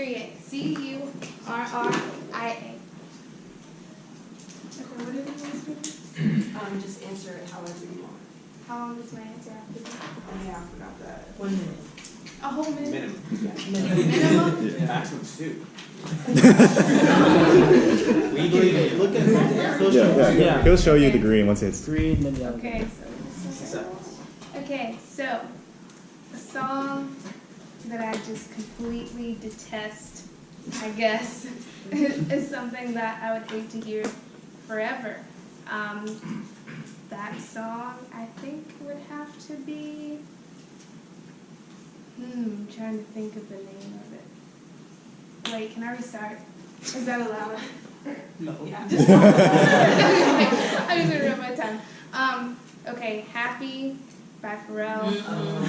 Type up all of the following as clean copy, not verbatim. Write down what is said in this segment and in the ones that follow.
Curria. C-U-R-R-I-A. Okay, what did you want to do? Just answer it however you want. How long does my answer have to be? Oh yeah, I forgot that. 1 minute. A whole minute? Minimum. Minimum? Yeah. Maximum 2. We believe it. Look at it. Yeah. He'll show you the green once it's Green, then yellow. Okay, so a song that I just completely detest, I guess, is something that I would hate to hear forever. That song, I think, would have to be, I'm trying to think of the name of it. Wait, can I restart? Is that allowed? No. Yeah. I'm just gonna run my time. Okay, Happy by Pharrell.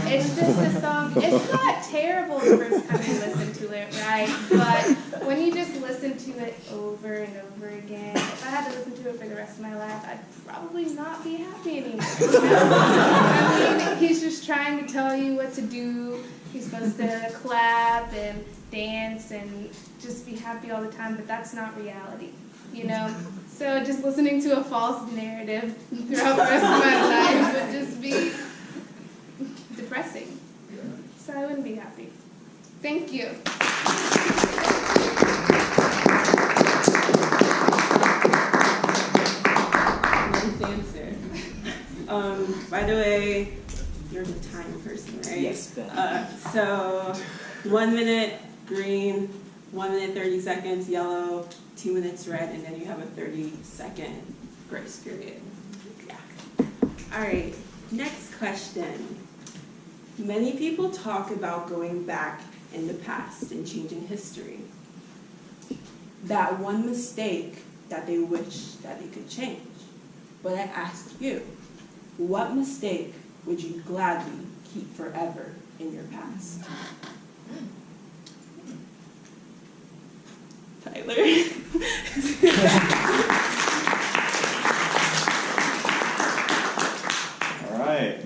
It's just a song. It's not terrible the first time you listen to it, right? But when you just listen to it over and over again, if I had to listen to it for the rest of my life, I'd probably not be happy anymore. I mean, he's just trying to tell you what to do. He's supposed to clap and dance and just be happy all the time, but that's not reality, you know? So just listening to a false narrative throughout the rest of my life would just be depressing. So I wouldn't be happy. Thank you. Nice answer. By the way, you're the time person, right? Yes, Ben. So 1 minute green, 1 minute 30 seconds yellow, 2 minutes red, and then you have a 30-second grace period. Yeah. All right, next question. Many people talk about going back in the past and changing history. That one mistake that they wish that they could change. But I ask you, what mistake would you gladly keep forever in your past? Tyler. All right.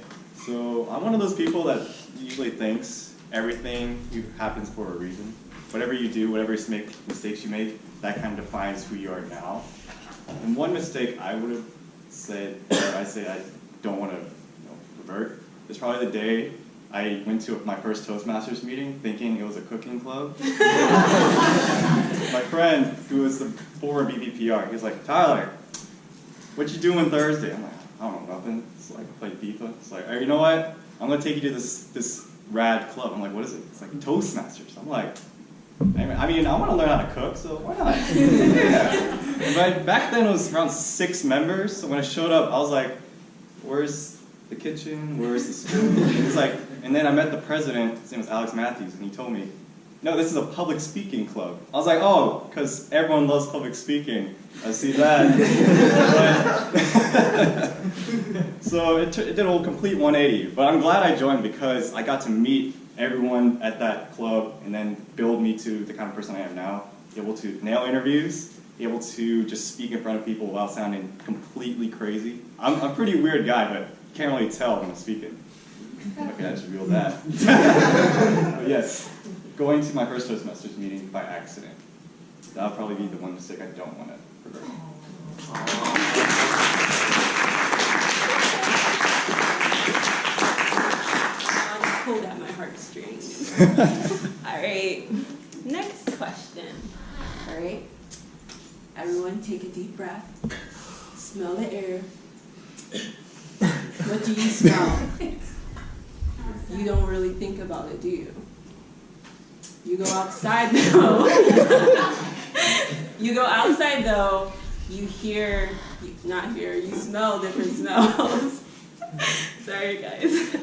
So I'm one of those people that usually thinks everything happens for a reason. Whatever you do, whatever mistakes you make, that kind of defines who you are now. And one mistake I would have said, or I say I don't want to revert, is probably the day I went to my first Toastmasters meeting thinking it was a cooking club. My friend, who was the former BBPR, he was like, Tyler, what you doing Thursday? I'm like, I don't know, nothing. It's like, play FIFA. It's like, hey, you know what? I'm going to take you to this rad club. I'm like, what is it? It's like Toastmasters. I'm like, I mean, I want to learn how to cook, so why not? Yeah. But back then it was around 6 members, so when I showed up, I was like, where's the kitchen? Where's the spoon? It's like, and then I met the president, his name was Alex Matthews, and he told me, no, this is a public speaking club. I was like, oh, because everyone loves public speaking. I see that. So it did a whole complete 180. But I'm glad I joined because I got to meet everyone at that club and then build me to the kind of person I am now. Able to nail interviews, able to just speak in front of people without sounding completely crazy. I'm a pretty weird guy, but you can't really tell when I'm speaking. Okay, I just revealed that. But yes, going to my first Toastmasters meeting by accident. That'll probably be the one mistake I don't want to revert. Pulled at my heartstrings. All right, next question. All right, everyone take a deep breath. Smell the air. What do you smell? You don't really think about it, do you? You go outside though. You go outside though, you smell different smells. Sorry guys.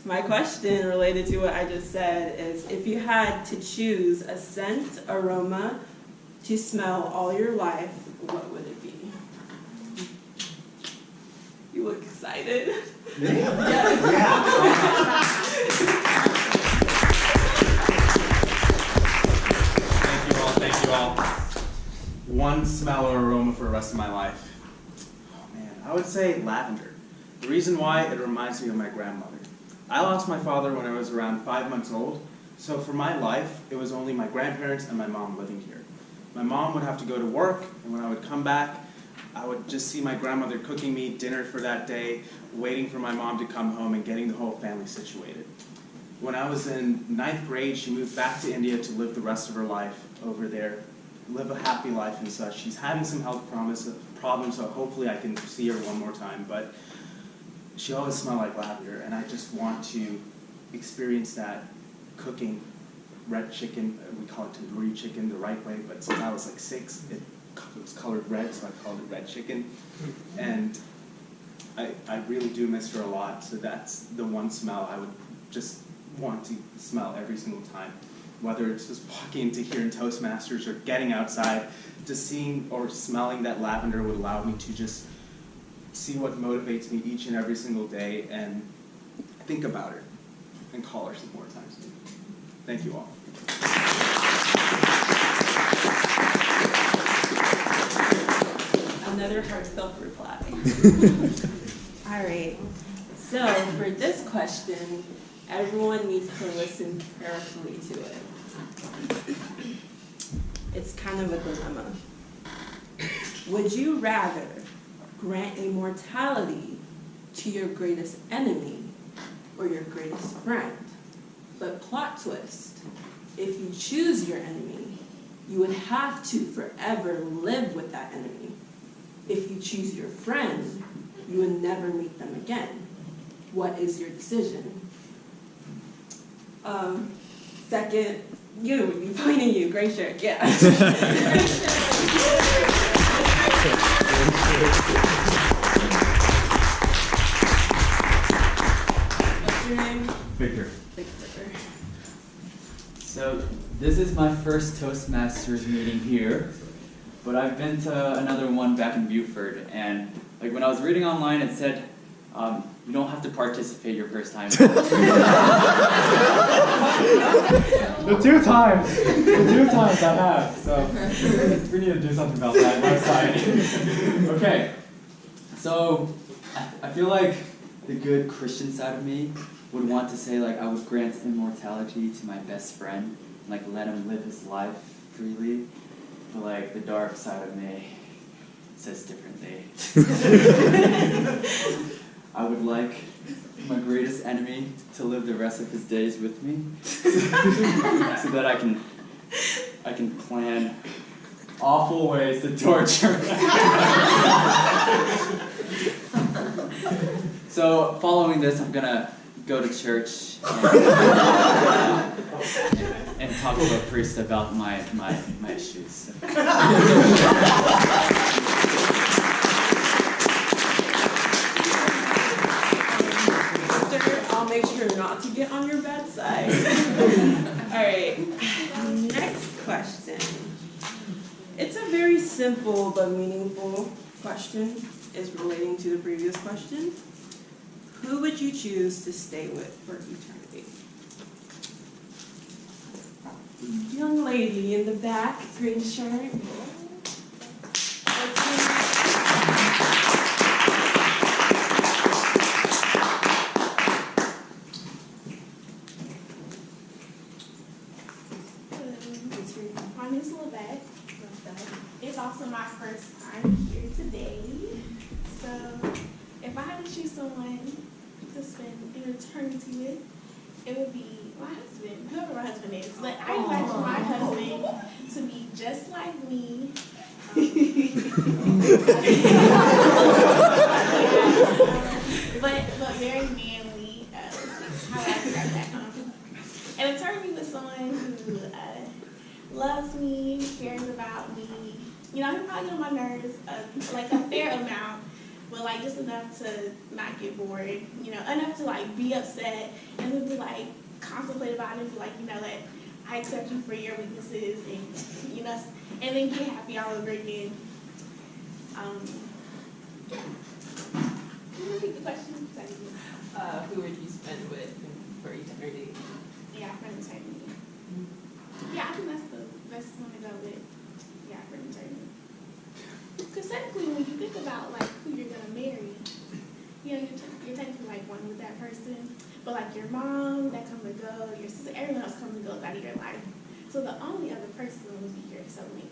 My question related to what I just said is, if you had to choose a scent, aroma to smell all your life, what would it be? You look excited. Yeah. Thank you all. One smell or aroma for the rest of my life. Oh man, I would say lavender. The reason why, it reminds me of my grandmother. I lost my father when I was around 5 months old, So for my life, it was only my grandparents and my mom living here. My mom would have to go to work, and when I would come back, I would just see my grandmother cooking me dinner for that day, waiting for my mom to come home and getting the whole family situated. When I was in 9th grade, she moved back to India to live the rest of her life over there, live a happy life and such. She's having some health problems, so hopefully I can see her one more time, but she always smelled like lavender, and I just want to experience that cooking red chicken. We call it tandoori chicken the right way, but since I was like 6, it was colored red, so I called it red chicken. And I really do miss her a lot, so that's the one smell I would just want to smell every single time. Whether it's just walking into here in Toastmasters or getting outside, just seeing or smelling that lavender would allow me to just see what motivates me each and every single day and think about her and call her some more times. Thank you all. Another heartfelt reply. All right. So for this question, everyone needs to listen carefully to it. It's kind of a dilemma. Would you rather grant immortality to your greatest enemy or your greatest friend? But plot twist, if you choose your enemy, you would have to forever live with that enemy. If you choose your friend, you would never meet them again. What is your decision? Second, you pointing you, gray shirt, yeah. What's your name? Victor. Victor. So this is my first Toastmasters meeting here, but I've been to another one back in Buford, and like when I was reading online, it said you don't have to participate your first time. The 2 times I have, so we need to do something about that website. Okay, so I feel like the good Christian side of me would want to say like I would grant immortality to my best friend, like let him live his life freely, but like the dark side of me says differently. I would like my greatest enemy to live the rest of his days with me, so that I can plan awful ways to torture. So following this, I'm gonna go to church and talk to a priest about my issues. I'll make sure not to get on your bad side. All right, next question. It's a very simple but meaningful question. It's relating to the previous question. Who would you choose to stay with for eternity? Young lady in the back, green shirt. My name is Lavet. It's also my first time here today. So if I had to choose someone to spend an eternity with, it would be my husband, whoever my husband is. But I imagine my husband to be just like me. But very manly. How would I describe that? An eternity with someone who loves me, cares about me. You know, he probably on my nerves, like a fair amount, but like just enough to not get bored. You know, enough to like be upset and then be like contemplate about it and be like, you know, that I accept you for your weaknesses and you know, and then get happy all over again. Can you repeat the question? Who would you spend with for eternity? Yeah, for eternity. Yeah, I think that's the best one to go with. Yeah, for eternity. Because technically, when you think about like who you're gonna marry, you know, you're technically like one with that person. But like your mom, that comes and goes, your sister, everyone else comes and goes out of your life. So the only other person will be your soulmate.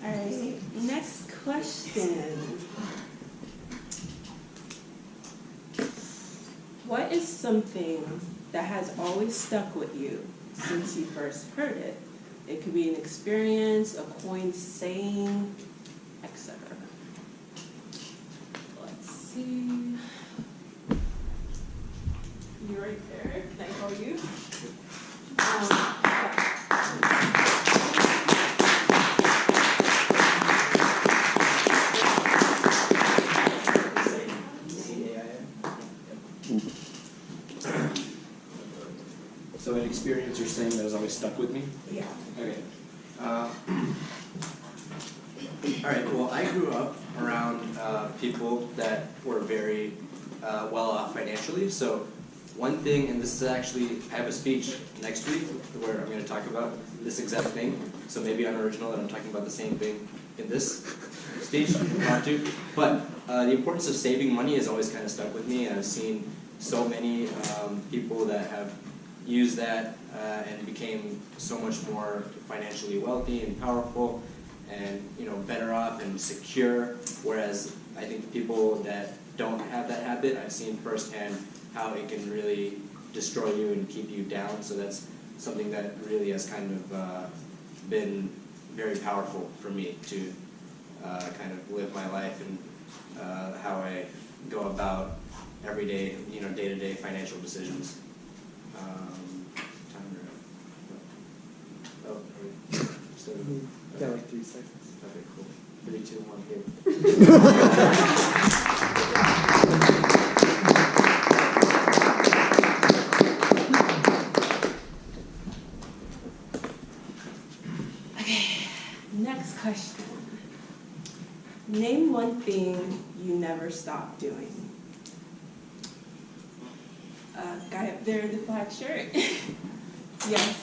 All right, next question. What is something that has always stuck with you since you first heard it? It could be an experience, a coined saying, etc. Let's see. You're right there. Can I call you? So an experience you're saying that has always stuck with me? Yeah. Okay. All right, well, I grew up around people that were very well off financially. So one thing, and this is actually, I have a speech next week where I'm going to talk about this exact thing. So maybe unoriginal that I'm talking about the same thing in this speech, not to. But the importance of saving money has always kind of stuck with me. I've seen so many people that have used that and became so much more financially wealthy and powerful and better off and secure, whereas I think the people that don't have that habit, I've seen firsthand how it can really destroy you and keep you down. So that's something that really has kind of been very powerful for me to kind of live my life and how I go about everyday, day-to-day financial decisions. Got like 3 seconds. Okay, cool. 3, 2, 1, here. Okay, next question. Name one thing you never stop doing. Guy up there in the black shirt. Yes.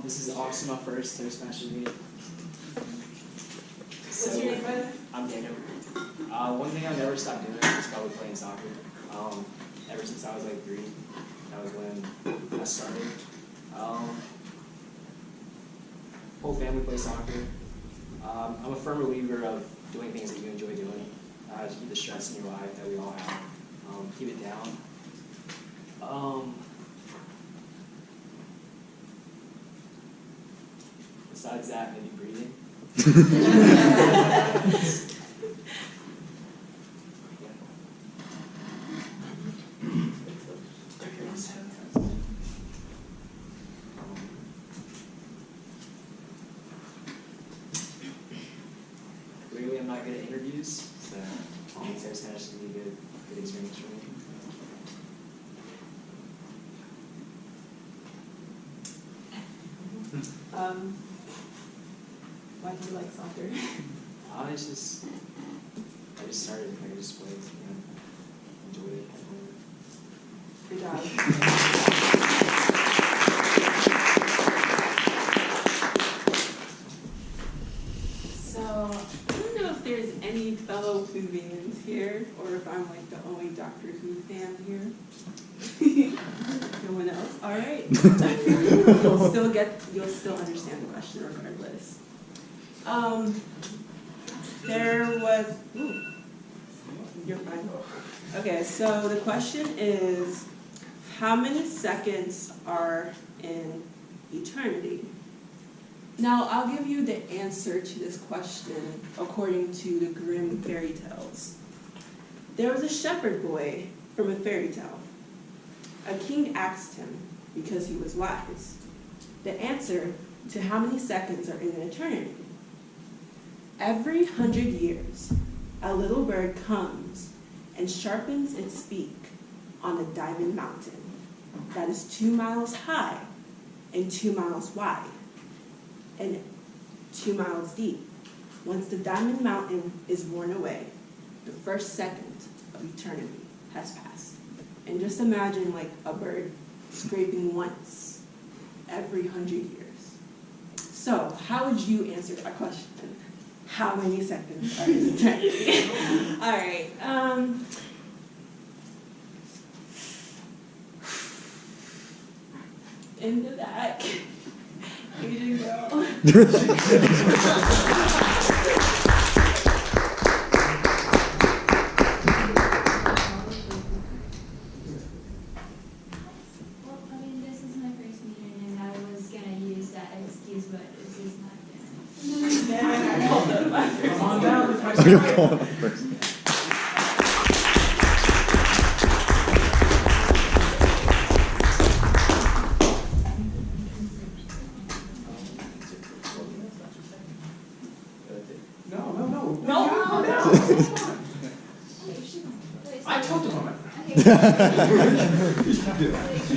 This is also my first Toastmasters meeting. What's your name, brother? I'm Daniel. One thing I've never stopped doing is probably playing soccer. Ever since I was like 3, that was when I started. Whole family plays soccer. I'm a firm believer of doing things that you enjoy doing. To keep the stress in your life that we all have. Keep it down. Besides that, maybe breathing. Clearly, I'm not good at interviews, so it's kind of just gonna be a good experience for me. Why do you like soccer? I just started, I just played, enjoyed it. Good job. So, I don't know if there's any fellow Whovians here, or if I'm like the only Doctor Who fan here. No one else? All right. You'll still understand the question regardless. There was, you're fine. Okay, so the question is, how many seconds are in eternity? Now, I'll give you the answer to this question according to the Grimm fairy tales. There was a shepherd boy from a fairy tale. A king asked him, because he was wise, the answer to how many seconds are in an eternity. Every 100 years, a little bird comes and sharpens its beak on a diamond mountain that is 2 miles high and 2 miles wide and 2 miles deep. Once the diamond mountain is worn away, the first second of eternity has passed. And just imagine like a bird scraping once every 100 years. So how would you answer that question? How many seconds are in eternity? All right. In the back, Asian girl. What You're going up first. I told him. Can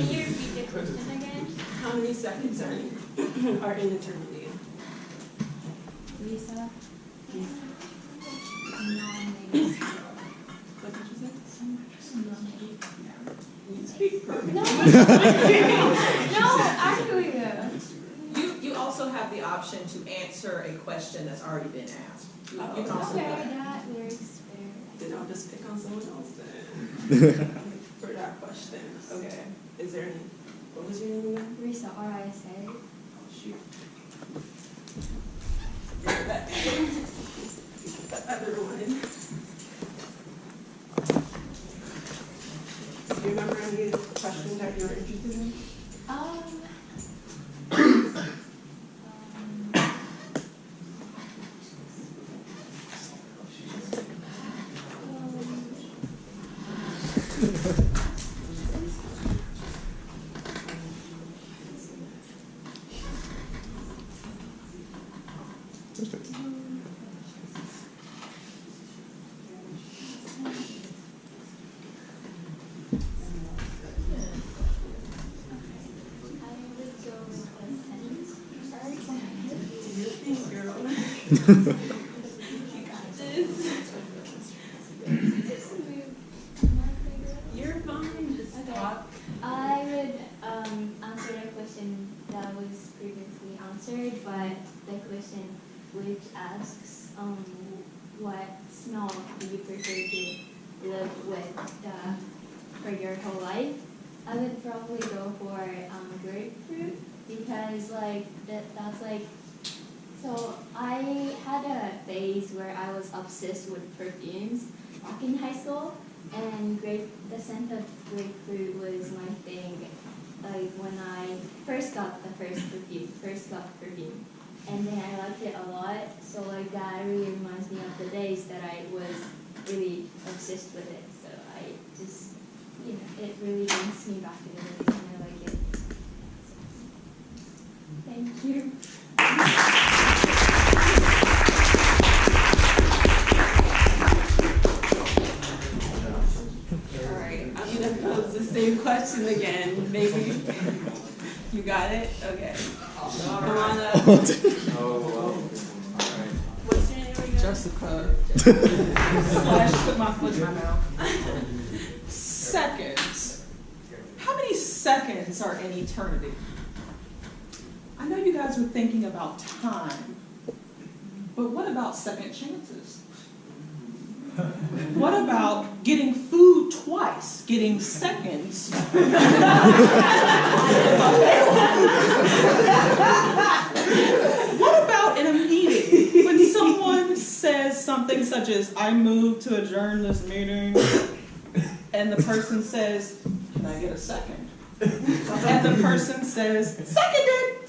you repeat the question again? How many seconds are in eternity? Risa? What did you say? You speak perfect. No, actually though. You also have the option to answer a question that's already been asked. You can also do Okay, that. that works fair. Then I'll just pick on someone else then. For that question. Okay. Is there any, what was your name again? Risa, R-I-S-A. Shoot. The other one. Do you remember any questions that you were interested in? You're fine, just talk. I would answer a question that was previously answered, but the question which asks what smell do you prefer to live with for your whole life? I would probably go for grapefruit because that's like. So I had a phase where I was obsessed with perfumes back in high school, and the scent of grapefruit was my thing. Like when I first got perfume, and then I liked it a lot. So like that really reminds me of the days that I was really obsessed with it. So I just, it really brings me back to the days, and I like it. Thank you. Alright, I'm gonna pose the same question again. Maybe you got it? Okay. Come on up. What's your name again? Jessica. Slash put my foot in my mouth. Seconds. How many seconds are in eternity? I know you guys were thinking about time, but what about second chances? What about getting food twice, getting seconds? What about in a meeting when someone says something such as, I move to adjourn this meeting, and the person says, can I get a second? And the person says, seconded!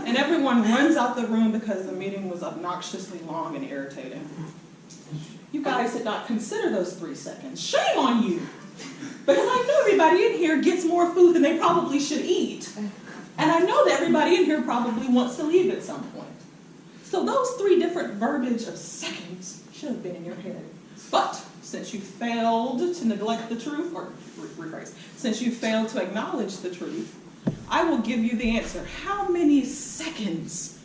And everyone runs out the room because the meeting was obnoxiously long and irritating. You guys did not consider those 3 seconds. Shame on you! Because I know everybody in here gets more food than they probably should eat. And I know that everybody in here probably wants to leave at some point. So those 3 different verbiage of seconds should have been in your head. But since you failed to neglect the truth, or rephrase, since you failed to acknowledge the truth, I will give you the answer. How many seconds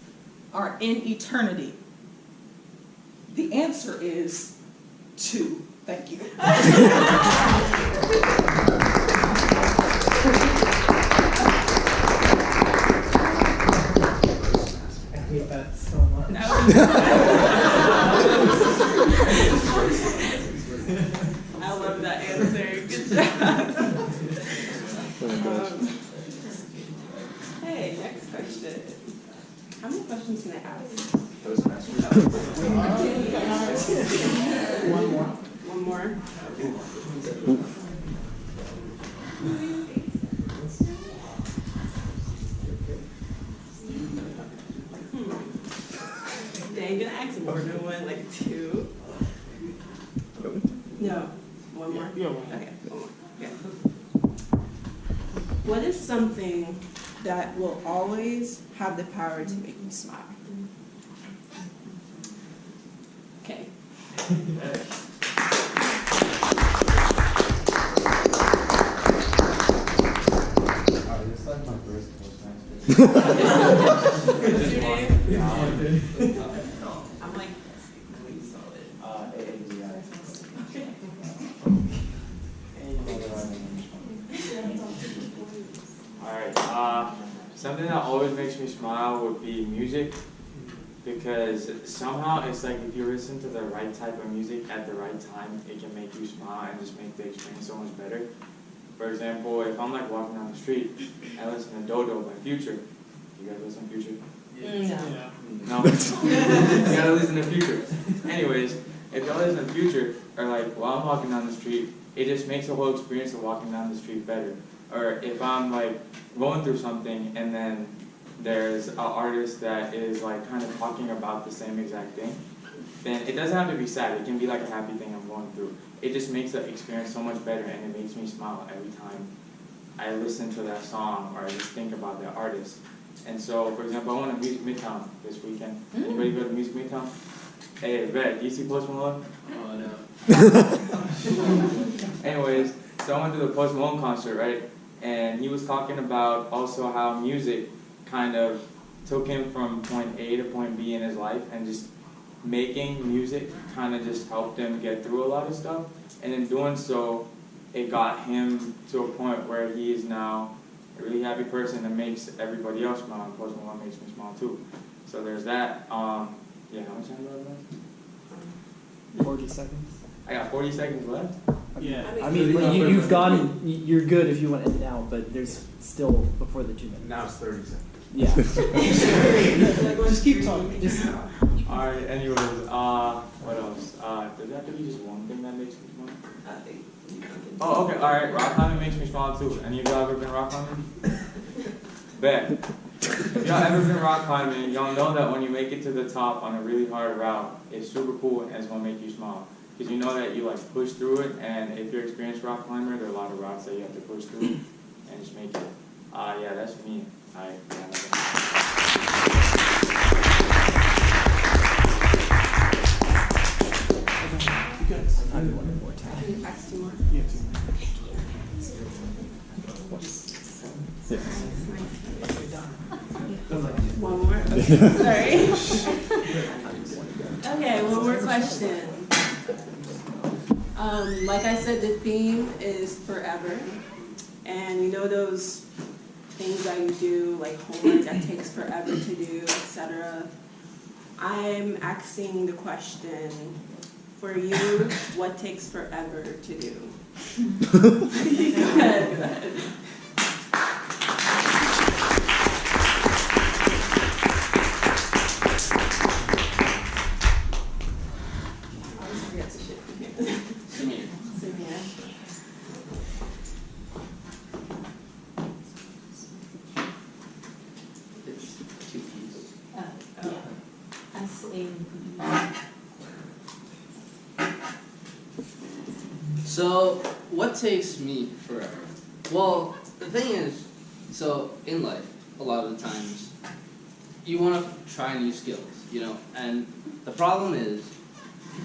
are in eternity? The answer is 2. Thank you. I love that answer. Good job. Hey, next question. How many questions can I ask? Toastmasters. One more. One more. Dang, gonna ask more than one, like 2. No, one more. Yeah. Okay, one more. Yeah. What is something that will always have the power to make me smile? Okay. It's like my first Toastmasters. What's your name? I'm like, please solid. AADI. Alright, something that always makes me smile would be music, because somehow it's like if you listen to the right type of music at the right time, it can make you smile and just make the experience so much better. For example, if I'm like walking down the street and I listen to Dodo by Future, you guys listen to Future? No. You gotta listen to Future. Anyways, if y'all listen to Future, or like while I'm walking down the street, it just makes the whole experience of walking down the street better. Or if I'm like going through something and then there's an artist that is like kind of talking about the same exact thing, then it doesn't have to be sad. It can be like a happy thing I'm going through. It just makes the experience so much better, and it makes me smile every time I listen to that song or I just think about that artist. And so, for example, I went to Music Midtown this weekend. Anybody go to Music Midtown? Hey, Red, do you see Post Malone? Oh no. Anyways, so I went to the Post Malone concert, right? And he was talking about also how music kind of took him from point A to point B in his life, and just making music kind of just helped him get through a lot of stuff. And in doing so, it got him to a point where he is now a really happy person that makes everybody else smile. And Post Malone makes me smile too. So there's that. Yeah, how much time do I have left? 40 seconds. I got 40 seconds left. Yeah. I mean, you've gone, you're good if you want to end now, but there's still before the 2 minutes. Now it's 30 seconds. Yeah. Just keep talking. Alright, anyways, what else? Does it have to be just one thing that makes me smile? Oh, okay, alright, rock climbing makes me smile too. Any of y'all ever been rock climbing? Bet. If y'all ever been rock climbing, y'all know that when you make it to the top on a really hard route, it's super cool and it's gonna make you smile. Because you know that you like push through it, and if you're an experienced rock climber, there are a lot of routes that you have to push through and just make it. Yeah, that's me. I'll do one more time. Can you ask 2 more? Yeah, 2 more. One more? Okay, sorry. Okay, one more question. Like I said, the theme is forever. And you know those things that you do, like homework that takes forever to do, etc. I'm asking the question, for you, what takes forever to do? Go ahead, go ahead. I always forget to shit. Samir. It's 2 keys. So, what takes me forever? Well, the thing is, so in life, a lot of the times, you want to try new skills, you know, and the problem is,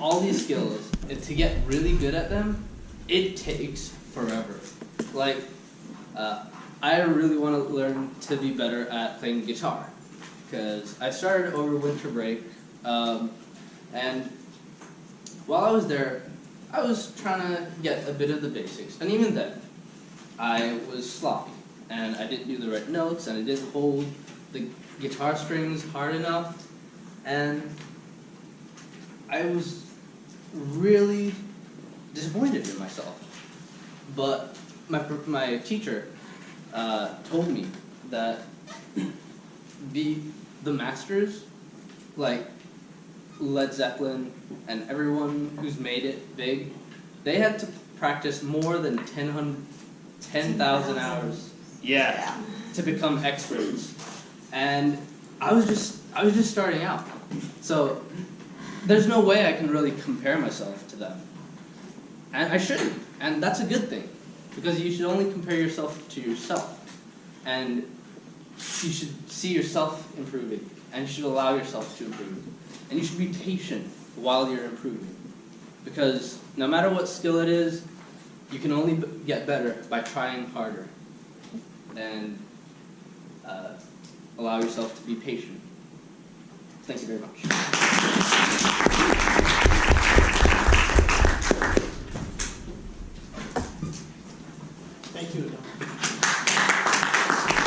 all these skills, to get really good at them, it takes forever. Like, I really want to learn to be better at playing guitar, because I started over winter break, and while I was there, I was trying to get a bit of the basics, and even then, I was sloppy, and I didn't do the right notes, and I didn't hold the guitar strings hard enough, and I was really disappointed in myself. But my teacher told me that the masters, like Led Zeppelin and everyone who's made it big, they had to practice more than 10,000 hours. Yeah, to become experts. And I was just starting out. So there's no way I can really compare myself to them. And I shouldn't. And that's a good thing. Because you should only compare yourself to yourself. And you should see yourself improving. And you should allow yourself to improve. And you should be patient while you're improving. Because no matter what skill it is, you can only get better by trying harder. And allow yourself to be patient. Thank you very much.